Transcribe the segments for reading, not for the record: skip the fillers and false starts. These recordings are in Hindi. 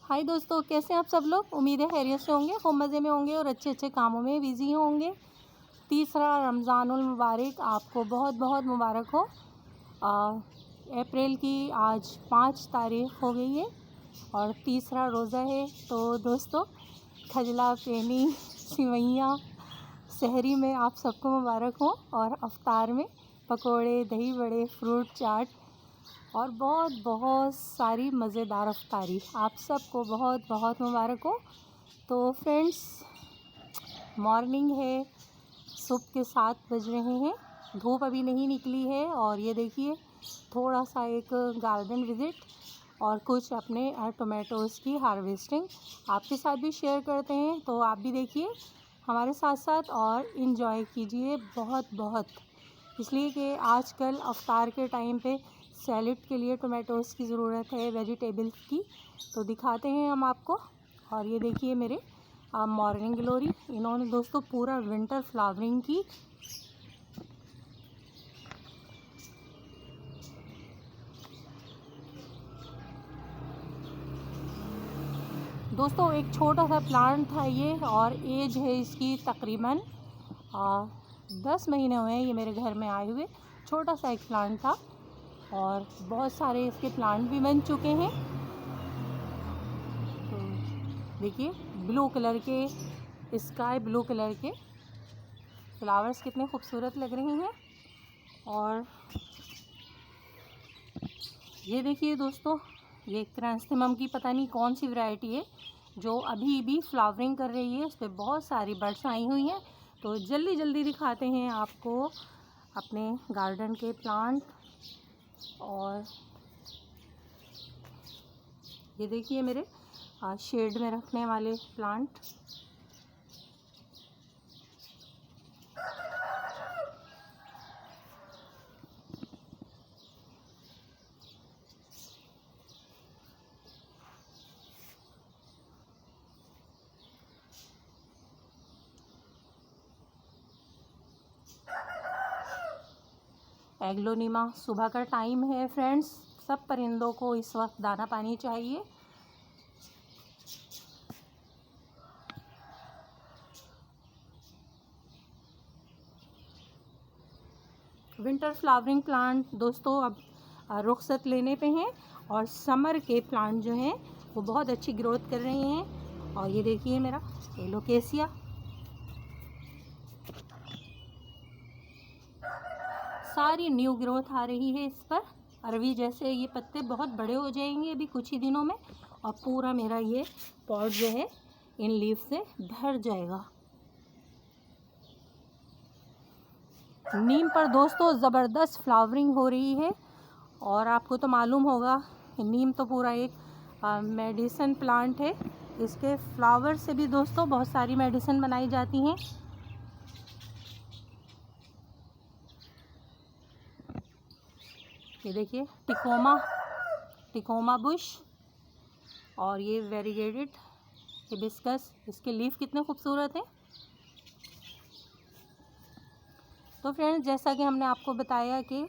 हाय दोस्तों, कैसे हैं आप सब लोग। उम्मीद है खैरियत से होंगे, खूब मज़े में होंगे और अच्छे अच्छे कामों में बिज़ी होंगे। तीसरा रमज़ानुल मुबारक आपको बहुत बहुत मुबारक हो। अप्रैल की आज 5 तारीख़ हो गई है और तीसरा रोज़ा है। तो दोस्तों, खजला, फेनी, सिवैयाँ सहरी में आप सबको मुबारक हो और अफ्तार में पकोड़े, दही बड़े, फ्रूट चाट और बहुत बहुत सारी मज़ेदार अफ्तारी आप सबको बहुत बहुत मुबारक हो। तो फ्रेंड्स, मॉर्निंग है, सुबह के 7 बज रहे हैं, धूप अभी नहीं निकली है और ये देखिए थोड़ा सा एक गार्डन विज़िट और कुछ अपने टोमेटोज़ की हार्वेस्टिंग आपके साथ भी शेयर करते हैं। तो आप भी देखिए हमारे साथ साथ और इन्जॉय कीजिए बहुत बहुत, इसलिए कि आजकल अफ्तार के टाइम पे सैलेड के लिए टोमेटोज़ की ज़रूरत है, वेजिटेबल्स की। तो दिखाते हैं हम आपको। और ये देखिए मेरे मॉर्निंग ग्लोरी, इन्होंने दोस्तों पूरा विंटर फ्लावरिंग की। दोस्तों एक छोटा सा प्लांट था ये और एज है इसकी तकरीबन 10 महीने हुए हैं ये मेरे घर में आए हुए। छोटा सा एक प्लांट था और बहुत सारे इसके प्लांट भी बन चुके हैं। तो देखिए ब्लू कलर के, स्काई ब्लू कलर के फ्लावर्स कितने खूबसूरत लग रहे हैं। और ये देखिए दोस्तों, ये क्रांसथेमम की पता नहीं कौन सी वैरायटी है जो अभी भी फ्लावरिंग कर रही है। उस पर बहुत सारी बर्ड्स आई हुई हैं। तो जल्दी जल्दी दिखाते हैं आपको अपने गार्डन के प्लांट। और ये देखिए मेरे शेड में रखने वाले प्लांट। एग्लोनिमा, सुबह का टाइम है फ्रेंड्स, सब परिंदों को इस वक्त दाना पानी चाहिए। विंटर फ्लावरिंग प्लांट दोस्तों अब रुखसत लेने पे हैं और समर के प्लांट जो हैं वो बहुत अच्छी ग्रोथ कर रहे हैं। और ये देखिए मेरा एलोकेसिया, सारी न्यू ग्रोथ आ रही है इस पर। अरवी जैसे ये पत्ते बहुत बड़े हो जाएंगे अभी कुछ ही दिनों में और पूरा मेरा ये पॉट जो है इन लीफ से भर जाएगा। नीम पर दोस्तों ज़बरदस्त फ्लावरिंग हो रही है और आपको तो मालूम होगा नीम तो पूरा एक मेडिसिन प्लांट है। इसके फ्लावर से भी दोस्तों बहुत सारी मेडिसिन बनाई जाती हैं। ये देखिए टिकोमा बुश और ये वेरीगेटेड हिबिस्कस, इसके लीफ कितने खूबसूरत हैं। तो फ्रेंड्स, जैसा कि हमने आपको बताया कि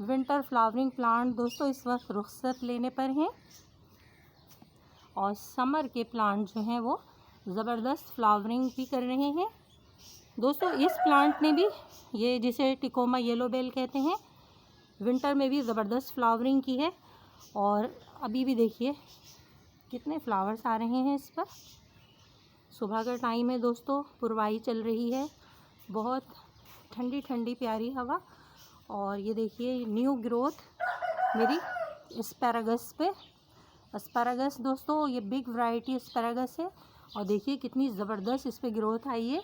विंटर फ्लावरिंग प्लांट दोस्तों इस वक्त रुखसत लेने पर हैं और समर के प्लांट जो हैं वो ज़बरदस्त फ्लावरिंग भी कर रहे हैं। दोस्तों इस प्लांट ने भी, ये जिसे टिकोमा येलो बेल कहते हैं, विंटर में भी ज़बरदस्त फ्लावरिंग की है और अभी भी देखिए कितने फ्लावर्स आ रहे हैं इस पर। सुबह का टाइम है दोस्तों, पुरवाई चल रही है, बहुत ठंडी ठंडी प्यारी हवा। और ये देखिए न्यू ग्रोथ मेरी एस्पैरागस पे। एस्पैरागस दोस्तों ये बिग वैरायटी एस्पैरागस है और देखिए कितनी ज़बरदस्त इस पर ग्रोथ आई है।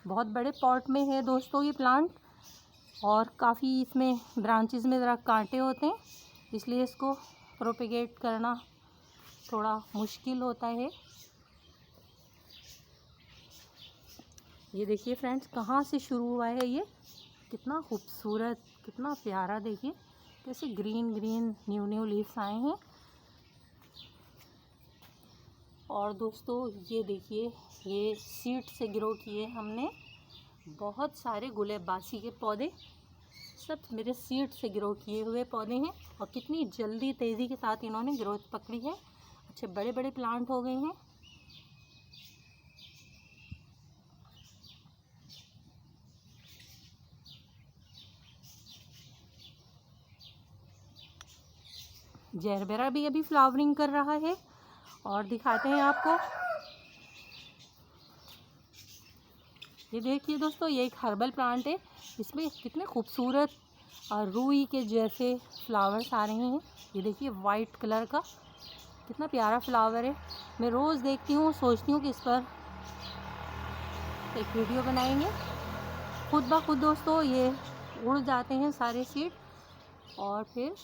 बहुत बड़े पॉट में है दोस्तों ये प्लांट और काफ़ी इसमें ब्रांचेस में ज़रा कांटे होते हैं, इसलिए इसको प्रोपेगेट करना थोड़ा मुश्किल होता है। ये देखिए फ्रेंड्स कहाँ से शुरू हुआ है ये, कितना खूबसूरत, कितना प्यारा। देखिए कैसे ग्रीन ग्रीन न्यू लीव्स आए हैं। और दोस्तों ये देखिए ये सीड से ग्रो किए हमने बहुत सारे गुलेबासी के पौधे। सब मेरे सीड से ग्रो किए हुए पौधे हैं और कितनी जल्दी तेज़ी के साथ इन्होंने ग्रोथ पकड़ी है। अच्छे बड़े बड़े प्लांट हो गए हैं। जरबेरा भी अभी फ्लावरिंग कर रहा है और दिखाते हैं आपको। ये देखिए दोस्तों, ये एक हर्बल प्लांट है। इसमें कितने खूबसूरत और रुई के जैसे फ्लावर्स आ रहे हैं। ये देखिए वाइट कलर का कितना प्यारा फ्लावर है। मैं रोज़ देखती हूँ, सोचती हूँ कि इस पर एक वीडियो बनाएंगे। खुद ब खुद दोस्तों ये उड़ जाते हैं सारे सीड और फिर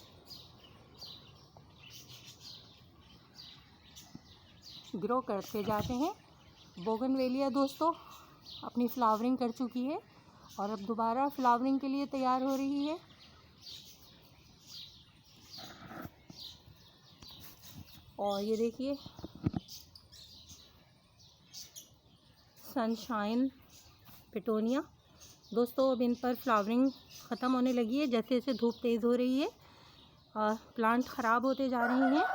ग्रो करते जाते हैं। बोगनवेलिया दोस्तों अपनी फ्लावरिंग कर चुकी है और अब दोबारा फ्लावरिंग के लिए तैयार हो रही है। और ये देखिए सनशाइन पिटोनिया दोस्तों, अब इन पर फ्लावरिंग ख़त्म होने लगी है। जैसे जैसे धूप तेज़ हो रही है प्लांट ख़राब होते जा रहे हैं।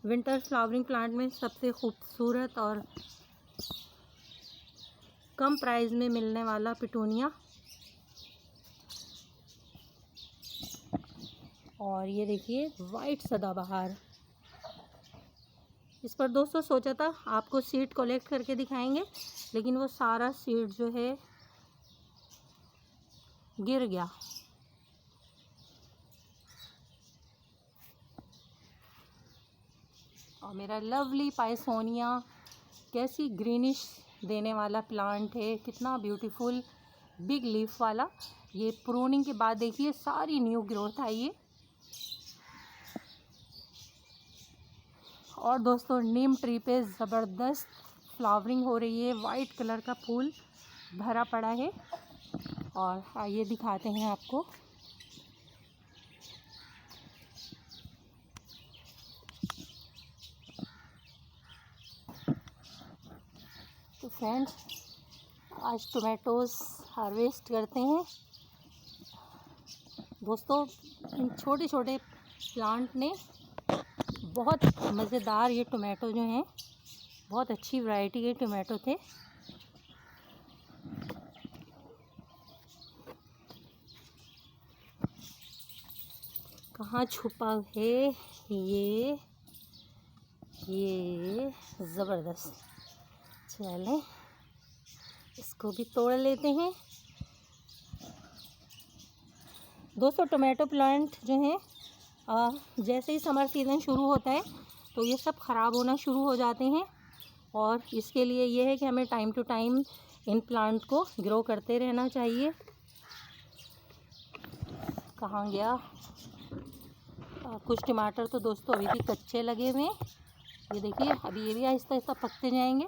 विंटर फ्लावरिंग प्लांट में सबसे खूबसूरत और कम प्राइस में मिलने वाला पिटोनिया। और ये देखिए वाइट सदाबहार। इस पर दोस्तों सोचा था आपको सीड कलेक्ट करके दिखाएंगे, लेकिन वो सारा सीड जो है गिर गया। और मेरा लवली पाइसोनिया कैसी ग्रीनिश देने वाला प्लांट है, कितना ब्यूटीफुल बिग लीफ वाला। ये प्रूनिंग के बाद देखिए सारी न्यू ग्रोथ आई है। और दोस्तों नीम ट्री पे ज़बरदस्त फ्लावरिंग हो रही है। वाइट कलर का फूल भरा पड़ा है। और आइए दिखाते हैं आपको। तो फ्रेंड्स आज टोमेटोज़ हार्वेस्ट करते हैं। दोस्तों इन छोटे छोटे प्लांट ने बहुत मज़ेदार ये टोमेटो जो हैं, बहुत अच्छी वैरायटी के टोमेटो थे। कहाँ छुपा है ये ज़बरदस्त। चलें इसको भी तोड़ लेते हैं। दोस्तों टोमेटो प्लांट जो हैं जैसे ही समर सीज़न शुरू होता है तो ये सब ख़राब होना शुरू हो जाते हैं। और इसके लिए ये है कि हमें टाइम टू टाइम इन प्लांट को ग्रो करते रहना चाहिए। कहाँ गया कुछ टमाटर तो दोस्तों अभी भी कच्चे लगे हुए हैं। ये देखिए अभी ये भी आहिस्ता आहिस्ता पकते जाएंगे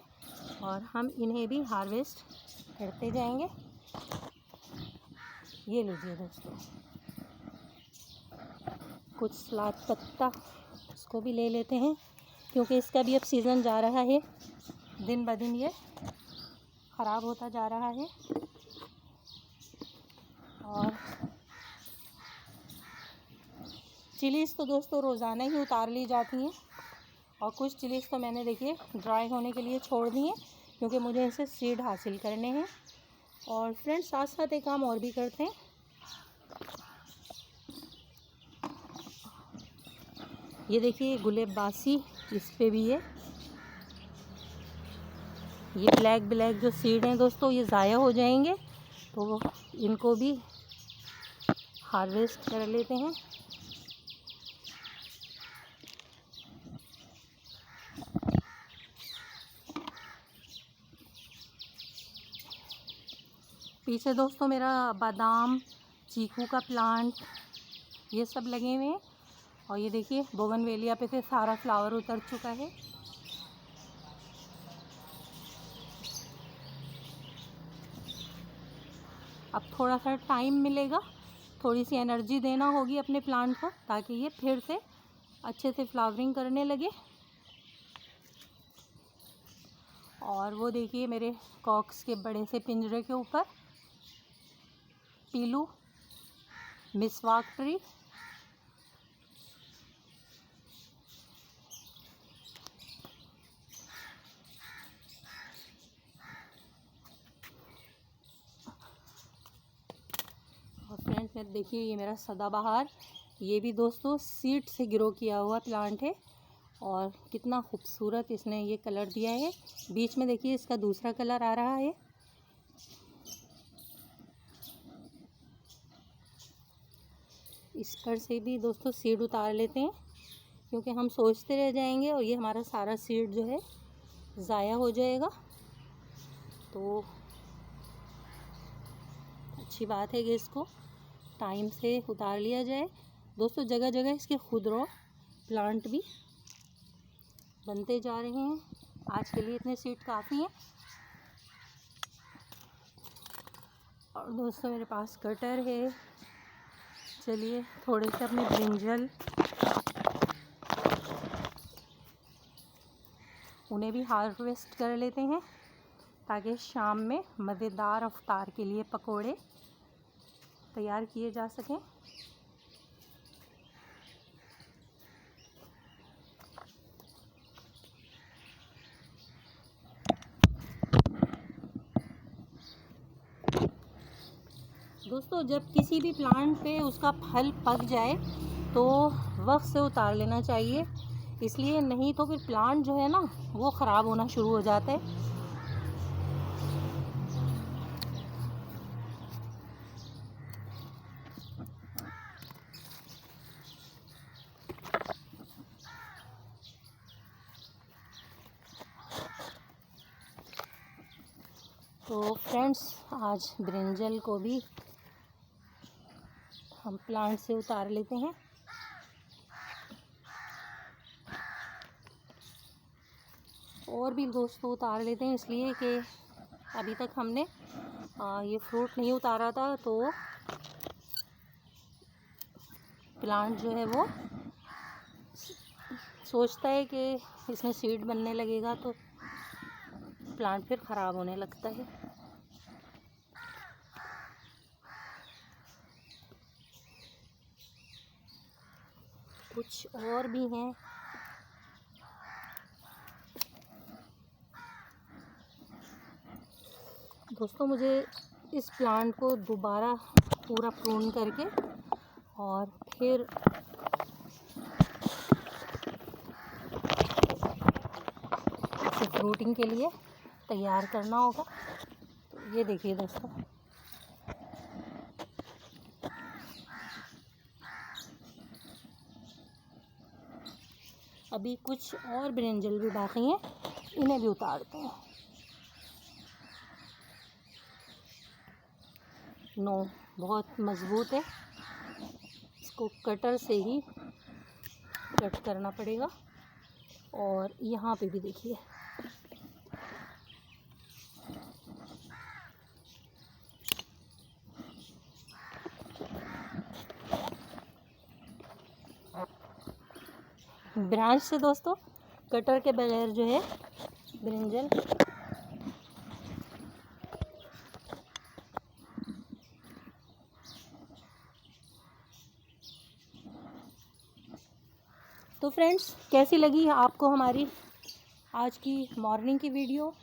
और हम इन्हें भी हार्वेस्ट करते जाएंगे। ये लीजिए दोस्तों कुछ सलाद पत्ता, इसको भी ले लेते हैं क्योंकि इसका भी अब सीज़न जा रहा है। दिन ब दिन ये ख़राब होता जा रहा है। और चिलीज़ तो दोस्तों रोज़ाना ही उतार ली जाती हैं और कुछ चिलीज़ तो मैंने देखिए ड्राई होने के लिए छोड़ दी हैं क्योंकि मुझे इनसे सीड हासिल करने हैं। और फ्रेंड्स साथ साथ एक काम और भी करते हैं। ये देखिए गुलेबासी, इस पे भी ये ब्लैक जो सीड हैं दोस्तों ये ज़ाया हो जाएंगे, तो इनको भी हार्वेस्ट कर लेते हैं। पीछे दोस्तों मेरा बादाम, चीकू का प्लांट ये सब लगे हुए हैं। और ये देखिए बोगनवेलिया पे से सारा फ्लावर उतर चुका है। अब थोड़ा सा टाइम मिलेगा, थोड़ी सी एनर्जी देना होगी अपने प्लांट को ताकि ये फिर से अच्छे से फ्लावरिंग करने लगे। और वो देखिए मेरे कॉक्स के बड़े से पिंजरे के ऊपर पीलू, मिसवाक ट्री, और फ्रेंड्स में देखिए ये मेरा सदाबहार, ये भी दोस्तों सीड से ग्रो किया हुआ प्लांट है और कितना खूबसूरत इसने ये कलर दिया है। बीच में देखिए इसका दूसरा कलर आ रहा है। इस पर से भी दोस्तों सीड उतार लेते हैं, क्योंकि हम सोचते रह जाएंगे और ये हमारा सारा सीड जो है ज़ाया हो जाएगा। तो अच्छी बात है कि इसको टाइम से उतार लिया जाए। दोस्तों जगह जगह इसके खुदरो प्लांट भी बनते जा रहे हैं। आज के लिए इतने सीड काफ़ी हैं। और दोस्तों मेरे पास कटर है, चलिए थोड़े से अपने ब्रिंजल उन्हें भी हार्वेस्ट कर लेते हैं, ताकि शाम में मज़ेदार अफ्तार के लिए पकोड़े तैयार किए जा सकें। दोस्तों जब किसी भी प्लांट पे उसका फल पक जाए तो वक्त से उतार लेना चाहिए, इसलिए नहीं तो फिर प्लांट जो है ना वो ख़राब होना शुरू हो जाता है। तो फ्रेंड्स आज ब्रिंजल को भी हम प्लांट से उतार लेते हैं। और भी दोस्तों उतार लेते हैं, इसलिए कि अभी तक हमने ये फ्रूट नहीं उतारा था, तो प्लांट जो है वो सोचता है कि इसमें सीड बनने लगेगा तो प्लांट फिर ख़राब होने लगता है। कुछ और भी हैं। दोस्तों मुझे इस प्लांट को दोबारा पूरा प्रून करके और फिर इसे फ्रूटिंग के लिए तैयार करना होगा। तो ये देखिए दोस्तों, अभी कुछ और ब्रिंजल भी बाकी हैं, इन्हें भी उतारते हैं। नो बहुत मज़बूत है, इसको कटर से ही कट करना पड़ेगा। और यहाँ पे भी देखिए ब्रांच से दोस्तों कटर के बगैर जो है ब्रिंजल तो फ्रेंड्स कैसी लगी आपको हमारी आज की मॉर्निंग की वीडियो?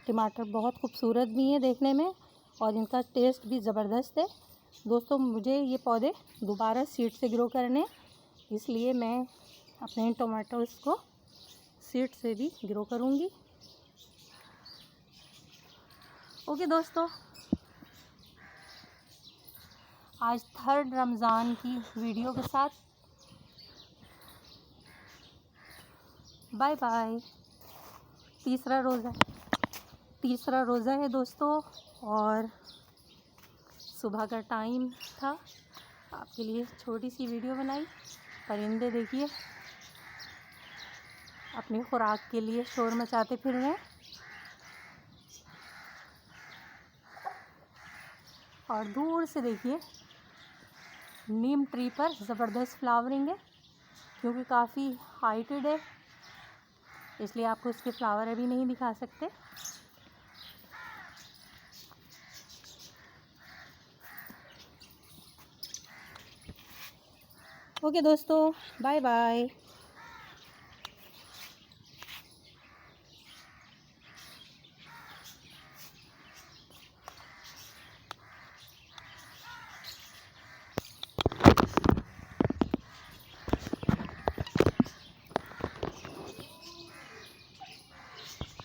टमाटर बहुत खूबसूरत भी हैं देखने में और इनका टेस्ट भी ज़बरदस्त है। दोस्तों मुझे ये पौधे दोबारा सीड से ग्रो करने, इसलिए मैं अपने टमाटोस को सीड से भी ग्रो करूँगी। ओके दोस्तों, आज 3rd रमज़ान की वीडियो के साथ बाय बाय। तीसरा रोज़ा है दोस्तों और सुबह का टाइम था, आपके लिए छोटी सी वीडियो बनाई। परिंदे देखिए अपनी खुराक के लिए शोर मचाते फिर रहे हैं। और दूर से देखिए नीम ट्री पर ज़बरदस्त फ्लावरिंग है, क्योंकि काफ़ी हाइटेड है इसलिए आपको उसके फ्लावर अभी नहीं दिखा सकते। ओके दोस्तों, बाय बाय।